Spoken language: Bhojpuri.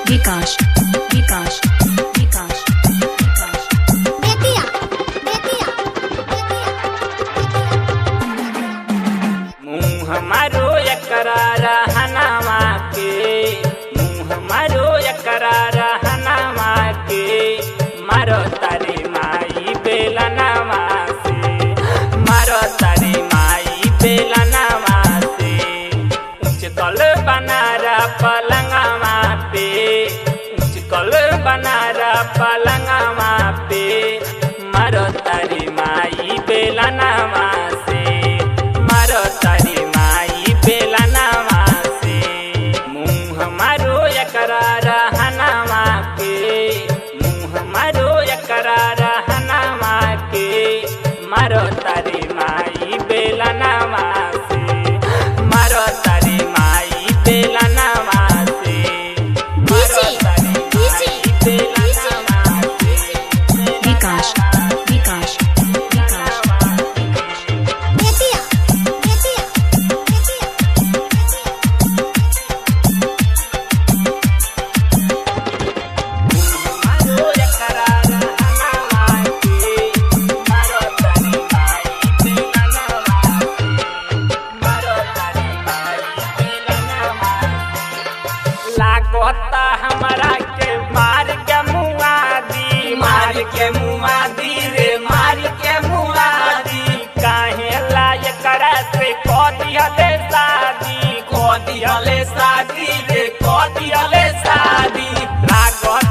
विकास विकास विकास बेतिया बेतिया मुँह मारो एकरा रहनामा के मुँह मारो एकरा रहनामा के मारो तारी माई बेलनामा से मारो तारी माई बेलनामा से उचकल बनारा पलंगमा पे उचकल बनारा पलंगमा पे मारो तारी माई बेलनामा से मारो तारी माई बेलनामा से मुँह मारो एकरा रहनामा के मुँह मारो एकरा रहनामा के मारो तारी माई बेलनामा से मारो तारी माई बेलनामा से मारो तारी माई बेलनामा से विकास विकास विकास बेतिया बेतिया मारो एकरा रहनामा के मारो तारी माई बेलनामा से मारो तारी माई बेलनामा लागता हमरा के मार के मुआदी रे मार के मुआदी काहे लाय करा से को दिहले शादी रे को दिहले शादी लागता